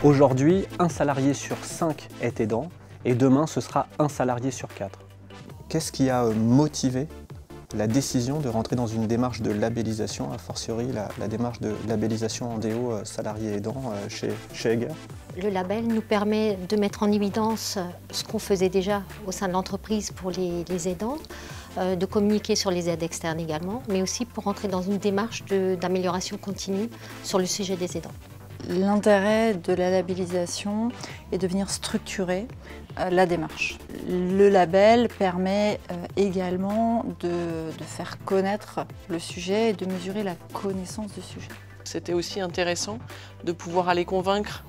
Aujourd'hui, un salarié sur 5 est aidant et demain, ce sera un salarié sur 4. Qu'est-ce qui a motivé la décision de rentrer dans une démarche de labellisation, a fortiori la démarche de labellisation Andéo salarié aidant chez Egger? Le label nous permet de mettre en évidence ce qu'on faisait déjà au sein de l'entreprise pour les aidants, de communiquer sur les aides externes également, mais aussi pour entrer dans une démarche d'amélioration continue sur le sujet des aidants. L'intérêt de la labellisation est de venir structurer la démarche. Le label permet également de faire connaître le sujet et de mesurer la connaissance du sujet. C'était aussi intéressant de pouvoir aller convaincre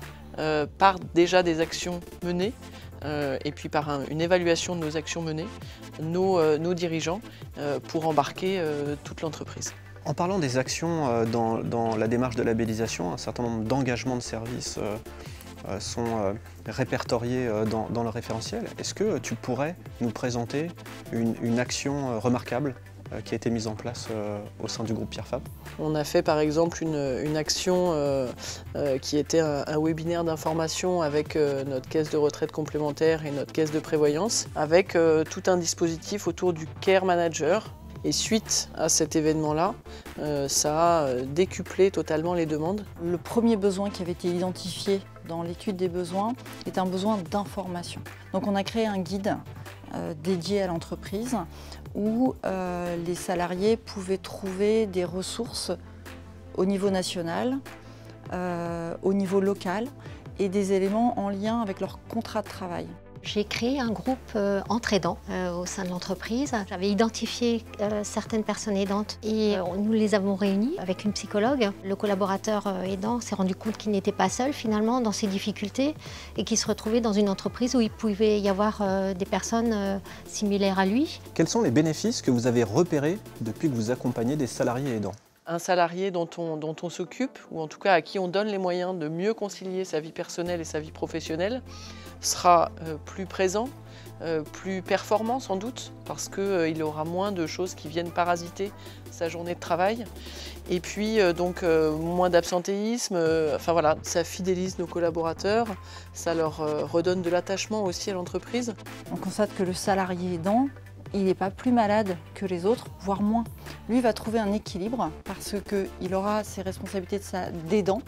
par déjà des actions menées et puis par une évaluation de nos actions menées, nos dirigeants pour embarquer toute l'entreprise. En parlant des actions dans la démarche de labellisation, un certain nombre d'engagements de services sont répertoriés dans le référentiel. Est-ce que tu pourrais nous présenter une action remarquable qui a été mise en place au sein du groupe Pierre Fabre? On a fait par exemple une action qui était un webinaire d'information avec notre caisse de retraite complémentaire et notre caisse de prévoyance, avec tout un dispositif autour du Care Manager. Et suite à cet événement-là, ça a décuplé totalement les demandes. Le premier besoin qui avait été identifié dans l'étude des besoins est un besoin d'information. Donc on a créé un guide dédié à l'entreprise où les salariés pouvaient trouver des ressources au niveau national, au niveau local et des éléments en lien avec leur contrat de travail. J'ai créé un groupe entre aidants au sein de l'entreprise. J'avais identifié certaines personnes aidantes et nous les avons réunies avec une psychologue. Le collaborateur aidant s'est rendu compte qu'il n'était pas seul finalement dans ses difficultés et qu'il se retrouvait dans une entreprise où il pouvait y avoir des personnes similaires à lui. Quels sont les bénéfices que vous avez repérés depuis que vous accompagnez des salariés aidants? Un salarié dont on s'occupe, ou en tout cas à qui on donne les moyens de mieux concilier sa vie personnelle et sa vie professionnelle, sera plus présent, plus performant sans doute, parce qu'il aura moins de choses qui viennent parasiter sa journée de travail. Et puis donc moins d'absentéisme, enfin voilà, ça fidélise nos collaborateurs, ça leur redonne de l'attachement aussi à l'entreprise. On constate que le salarié aidant, il n'est pas plus malade que les autres, voire moins. Lui va trouver un équilibre parce qu'il aura ses responsabilités d'aidant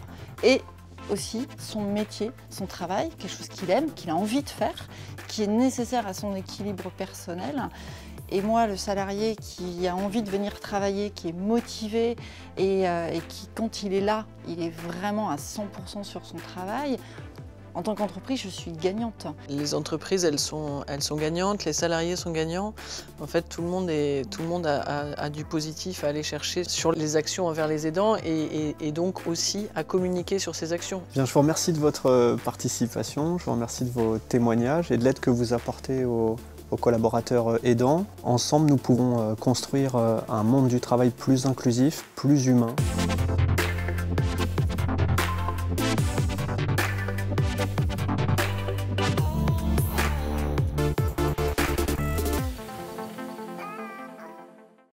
et aussi son métier, son travail, quelque chose qu'il aime, qu'il a envie de faire, qui est nécessaire à son équilibre personnel. Et moi, le salarié qui a envie de venir travailler, qui est motivé et qui, quand il est là, il est vraiment à 100% sur son travail. En tant qu'entreprise, je suis gagnante. Les entreprises, elles sont gagnantes, les salariés sont gagnants. En fait, tout le monde a du positif à aller chercher sur les actions envers les aidants et donc aussi à communiquer sur ces actions. Bien, je vous remercie de votre participation, je vous remercie de vos témoignages et de l'aide que vous apportez aux collaborateurs aidants. Ensemble, nous pouvons construire un monde du travail plus inclusif, plus humain.